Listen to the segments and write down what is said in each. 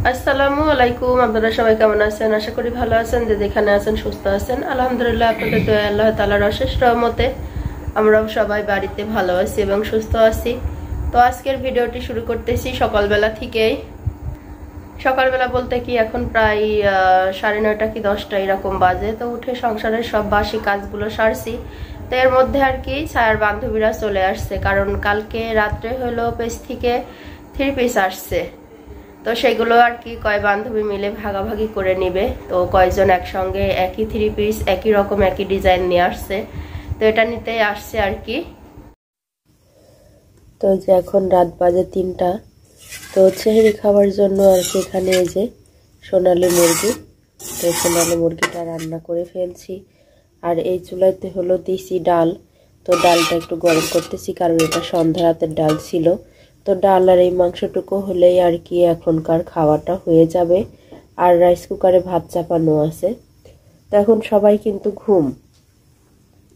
আসসালামু আলাইকুম। আপনারা সবাই কেমন আছেন? আশা করি ভালো আছেন। যে যেখানে আছেন সুস্থ আছেন। আলহামদুলিল্লাহ, আপনাদের দয়া আল্লাহ তাআলার অশেষ রহমতে আমরাও সবাই বাড়িতে ভালো আছি এবং সুস্থ আছি। তো আজকের ভিডিওটি শুরু করতেছি সকালবেলা থেকেই। সকালবেলা বলতে কি এখন প্রায় 9:30 কি 10টা এরকম বাজে। তো উঠে সংসারের সব বাসি কাজগুলো সারছি। তো এর মধ্যে আর কি ছায়ার বান্ধবীরা চলে আসছে, কারণ কালকে রাত্রে হলো পেজ থেকে 3 পিস আসছে। তো সেগুলো আর কি কয় বান্ধবী মিলে ভাগাভাগি করে নিবে। তো কয়জন একসঙ্গে একই 3 পিস একই রকম একই ডিজাইন নিয়ে আসছে, তো এটা নিতে আসছে আর কি। তো যে এখন রাত বাজে 3টা। তো সেহরি খাওয়ার জন্য আর কি এখানে এই যে সোনালী মুরগি, তো সোনালী মুরগিটা রান্না করে ফেলছি। আর এই চুলাইতে হলো দিছি ডাল। তো ডালটা একটু গরম করতেছি, কারণ এটা সন্ধ্যা রাতের ডাল ছিল। তো ডাল আর এই মাংসটুকু হলেই আর কি এখনকার খাওয়াটা হয়ে যাবে। আর রাইস কুকারে ভাত চাপানো আছে। তো এখন সবাই কিন্তু ঘুম।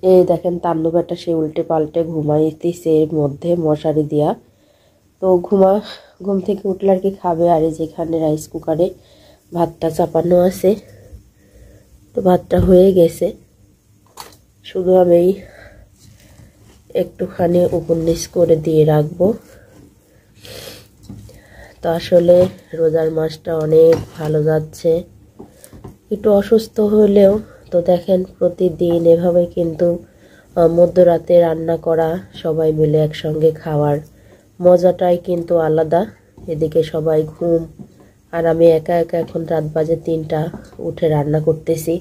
এই দেখেন তান্নু বেটা সে উল্টে পাল্টে ঘুমাইতেছে এর মধ্যে মশারি দিয়া। তো ঘুম থেকে উঠলে আর কি খাবে। আর যেখানে রাইস কুকারে ভাতটা চাপানো আছে, তো ভাতটা হয়ে গেছে। শুধু আমি একটুখানি উপর নিচ করে দিয়ে রাখবো। তো আসলে রোজার মাসটা অনেক ভালো যাচ্ছে। একটু অসুস্থ হলেও তো দেখেন প্রতিদিন এভাবে কিন্তু মধ্যরাতে রান্না করা, সবাই মিলে একসঙ্গে খাওয়ার মজাটাই কিন্তু আলাদা। এদিকে সবাই ঘুম, আর আমি একা একা এখন রাত বাজে 3টা উঠে রান্না করতেছি।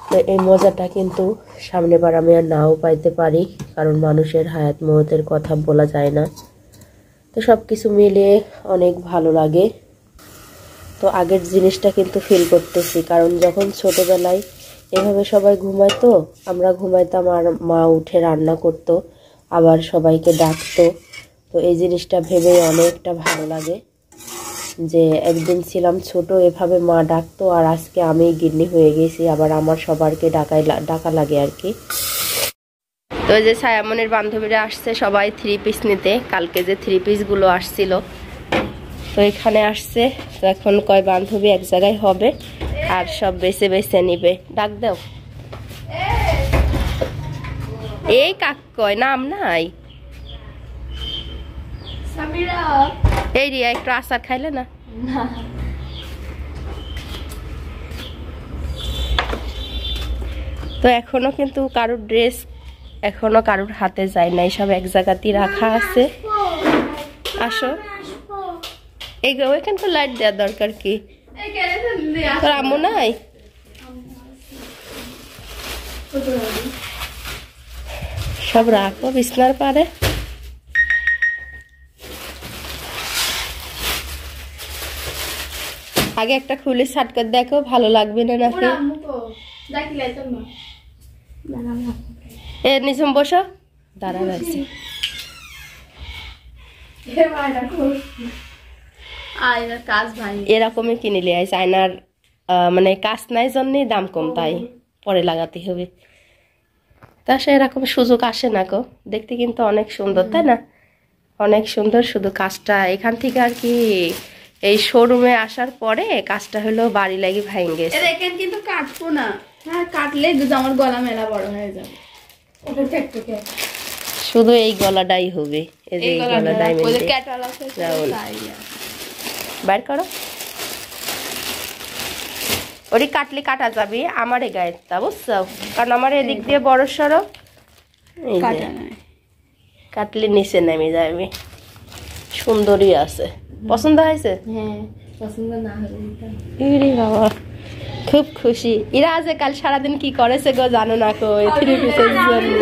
তো এই মজাটা কিন্তু সামনেবার আমি আর নাও পাইতে পারি, কারণ মানুষের হায়াত মওতের কথা বলা যায় না। তো সব কিছু মিলিয়ে অনেক ভালো লাগে। তো আগের জিনিসটা কিন্তু ফিল করতেছি, কারণ যখন ছোটবেলায় এভাবে সবাই ঘুমাইতো, আমরা ঘুমাইতাম আর মা উঠে রান্না করতো, আবার সবাইকে ডাকতো। তো এই জিনিসটা ভেবে অনেকটা ভালো লাগে যে একদিন ছিলাম ছোট, এভাবে মা ডাকতো, আর আজকে আমি গিন্নি হয়ে গেছি, আবার আমার সবারকে ডাকা লাগে আর কি। তো যে ছায়ামনের বান্ধবীরা আসছে সবাই 3 পিস নিতে। কালকে যে 3 পিসগুলো আসছিল, তো এখানে আসছে। তো এখন কয় বান্ধবী এক জায়গায় হবে আর সব বেছে বেছে নিবে। ডাক দাও। এই কাক কয় নাম নাই। এই রিয়া একটু আচার খাইলে না? তো এখনো কিন্তু কারোর ড্রেস এখনো কারোর হাতে যায় নাই, সব এক জায়গাতেই রাখা আছে। আসো, এই ওইখান তো লাইট দেওয়ার দরকার কি? তোর আম্মু নাই? সব রাখো বিছনার পারে। আগে একটা খুলে সাটকা দেখো, ভালো লাগবে না নাকি? এর নিচে বসো, দাঁড়া রয়েছে। এরকমই কিনে নিয়ে আসে আয়নার, মানে কাজ নাই জন্য দাম কম, তাই পরে লাগাতে হবে। তা সে এরকম সুযোগ আসে না গো। দেখতে কিন্তু অনেক সুন্দর, তাই না? অনেক সুন্দর, শুধু কাজটা এখান থেকে আর কি এই শোরুমে আসার পরে কাজটা হলো বাড়ি লাগি ভাঙে গেছে। এখানে কিন্তু কাটবো না, হ্যাঁ কাটলে আমার গলা মেলা বড় হয়ে যাবে। শুধু এই গলাটাই হবে। এই যে এই গলাটাই বাইর করো। ওরই কাটলে কাটা যাবে আমারে গায়েরটা, বুঝছো? কারণ আমার এদিক দিয়ে বড় সড়ো, কাটলে নিচে নেমে যাবে। সুন্দরী আছে। পছন্দ হয়েছে? হ্যাঁ, পছন্দ না হলে বাবা খুব খুশি। এরা আজ কাল সারাদিন কি করেছে গো জানো না কো? 3 পিসের জন্য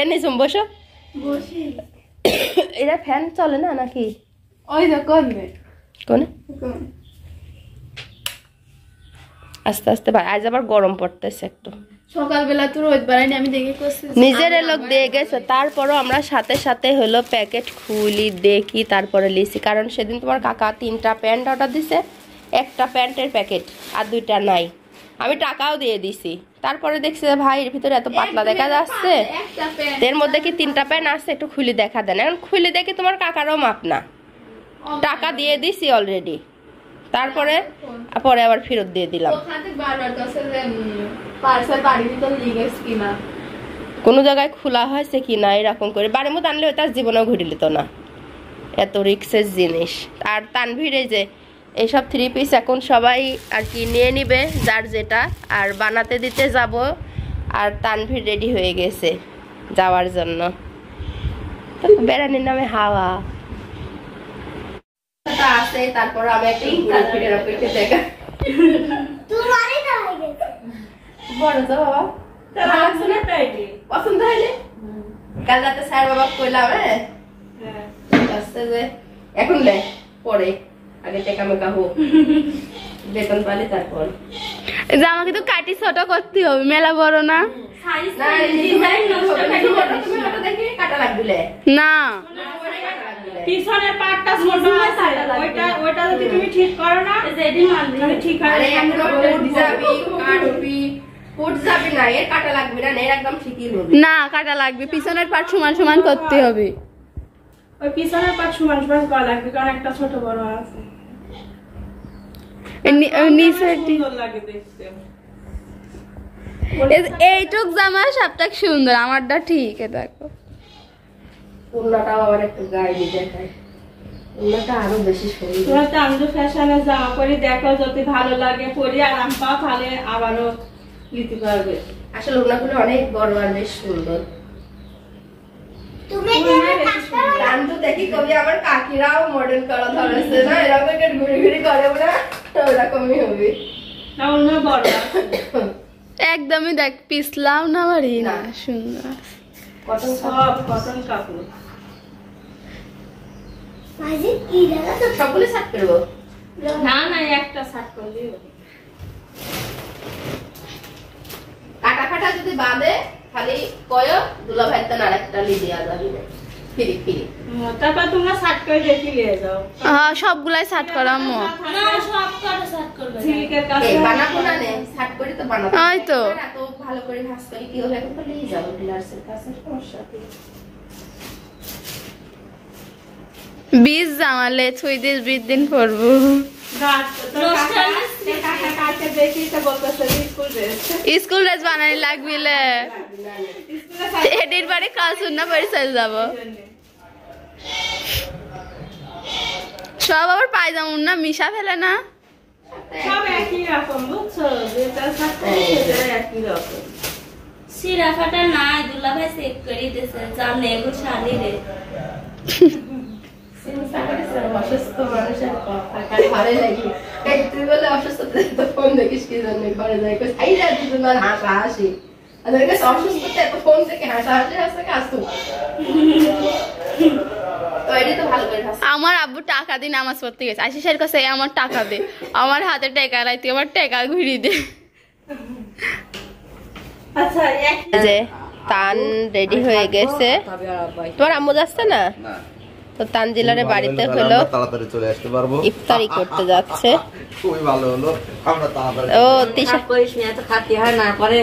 এনে শুন বসো। এরা ফ্যান চলে না নাকি? ওই দেখো কোনে আস্তে আস্তে আজ আবার গরম পড়তেছে একটু। সকালবেলা তো রোদ বাড়াইনি, আমি দেখে করছি নিজের লোক দিয়ে গেছে। তারপরও আমরা সাথে সাথে হলো প্যাকেট খুলি দেখি, তারপরে লিছি। কারণ সেদিন তোমার কাকা 3টা প্যান্ট অর্ডার দিছে, একটা প্যান্টের প্যাকেট আর 2টা নাই। আমি টাকাও দিয়ে দিছি, তারপরে দেখছি যে ভাই এর ভিতরে এত পাতলা দেখা যাচ্ছে, এর মধ্যে কি 3টা প্যান্ট আছে, একটু খুলে দেখা দেন। এখন খুলে দেখি তোমার কাকারও মাপ না, টাকা দিয়ে দিছি অলরেডি, তারপরে পরে আবার ফেরত দিয়ে দিলাম। কোনো জায়গায় খোলা হয়েছে কিনা এরকম করে বাড়ির মধ্যে আনলে তার জীবনেও ঘুরে নিত না, এত রিক্সের জিনিস। আর তানভীরে যে এইসব 3 পিস এখন সবাই আর কি নিয়ে নিবে যার যেটা, আর বানাতে দিতে যাব। আর তানভীর রেডি হয়ে গেছে যাওয়ার জন্য, তো বেড়ানির নামে হাওয়া আছে। তারপর আমি একটা ফিরে রাখতে দেখা বড় তো বাবা পছন্দ হয়নি। কাল রাতে স্যার বাবা কইলাম যে এখন লে পরে আগে টেকা মেকা হোক, বেতন পালে তারপর জামা কিন্তু কাটি ছোট করতে হবে, মেলা বড় না। কাটা লাগবে না, পিছনের পাটটা ছোট আছে, ওইটা যদি তুমি ঠিক করো না যেদি মানে ঠিক হয়। আরে একদম কোট যাবি, কাটবি, কোট যাবি না, এর কাটা লাগবে না, এর একদম ঠিকই হবে না, কাটা লাগবে। পিছনের পাট সমান সমান করতে হবে। ওই পিছনের পাট সমান সমান করা লাগবে, কারণ একটা ছোট বড় আছে। নিচে সুন্দর লাগে দেখতে। এইটুক জামা সবটা সুন্দর, আমারটা ঠিক। দেখো ওন্নাটাও আবার একটু গায়ে দেখায়, ওন্নাটা আরো বেশি সুন্দর। তোমরা তো আমি ফ্যাশনে জামা পরি, দেখো যদি ভালো লাগে পরি, আরাম পাও, তাহলে আবারও নিতে পারবে। আসলে ওন্নাগুলো অনেক বড় আর বেশ সুন্দর। তুমি গান তো দেখি কবি আমার কাকিরাও মডেল করা ধরেছে না, এরকম একটা ঘুরে ঘুরে করে না, ওরকমই হবে না, অন্য বড় আছে। একদমই দেখ পিছলাও না বাড়ি না, সুন্দর কটন সব কটন কাপড়। মাঝে কি জানো তো সবগুলো শার্ট করবো। না না, একটা শার্ট করলেই হবে। কাটা কাটা যদি বাঁধে খালি কয় দুলা ভাই তো আরেকটা লি দেওয়া যাবে ফিরি ফিরি। তারপর তোমরা শার্ট করে দেখি নিয়ে যাও। হ্যাঁ, সবগুলাই শার্ট করা মো। না সব করে সাত করবে ঝিলিকের কাছে এই বানাবো না নে, শার্ট করে তো বানাবো। ওই তো। এত ভালো করে ভাঁজ করে কি হবে, এখন তো নিয়ে যাবো ডিলার্সের কাছে, সমস্যা কি? 20 জামালে 6 দিন 20 দিন পরবো। স্কুল ড্রেস বানানি লাগবিলে, এডির বাড়ি কাজ না পরিচয় যাব। সব আবার পায়জামা না মিশা ফেলে না। সব একই রকম, বুঝছো? যেটা থাকছে সেটা একই রকম। সিরা ফাটা নাই, দুলা ভাই চেক করে দিয়েছে, জানে এগুলো শালি রে। অসুস্থ মানুষের ঘরে লাগি, তুই বলে অসুস্থ তো ফোন দেখিস কি জন্য ঘরে যাই হাসা হাসি, অসুস্থ এত ফোন থেকে হাসা হাসি হাসতে আসতো। আমার আব্বু টাকা দিয়ে নামাজ পড়তে গেছে, আশিসের কাছে আমার টাকা দে, আমার হাতে টাকা লাই, তুই আমার টাকা ঘুরিয়ে দে। আচ্ছা, যে তান রেডি হয়ে গেছে, তোমার আম্মু যাচ্ছে না তো তানজিলারের বাড়িতে হলো তাড়াতাড়ি চলে আসতে পারবো, ইফতারি করতে যাচ্ছে। খুবই ভালো হলো, আমরা তাড়াতাড়ি ও তিশা করিস না, এত খাতি হয় না পরে।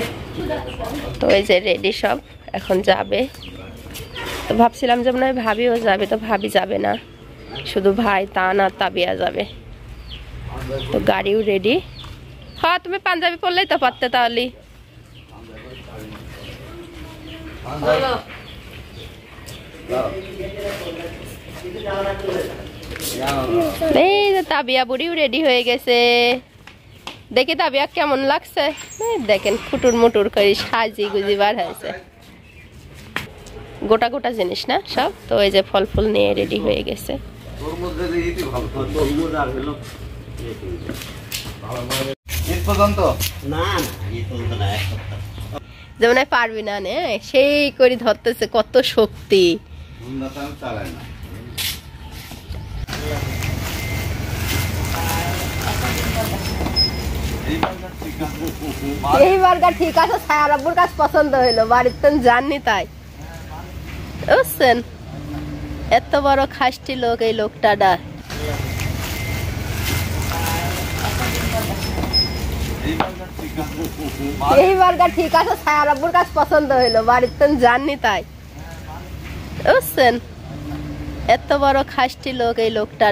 তো এই যে রেডি সব, এখন যাবে। তো ভাবছিলাম যে মনে হয় ভাবিও যাবে, তো ভাবি যাবে না, শুধু ভাই তান আর তাবিয়া যাবে। তো গাড়িও রেডি। হ্যাঁ, তুমি পাঞ্জাবি পরলেই তো পারতে তাহলে। এই যে তাবিয়া বুড়িও রেডি হয়ে গেছে, দেখি তাবিয়া কেমন লাগছে। দেখেন ফুটুর মুটুর করে সাজি গুজি বার হয়েছে, গোটা গোটা জিনিস না সব। তো এই যে ফল ফুল নিয়ে রেডি হয়ে গেছে। যেমন পারবি না নে, সেই করে ধরতেছে, কত শক্তি। এই বার্গার ঠিক আছে, ছায়ার আব্বুর কাছে পছন্দ হইলো, বাড়িতে জাননি তাই বুঝছেন। এত বড় খাসটি লোক এই লোকটা। এই বার্গার ঠিক আছে, ছায়ার আব্বুর কাছে পছন্দ হইলো, বাড়িতে জাননি তাই বুঝছেন। এত বড় খাসটি লোক এই লোকটা।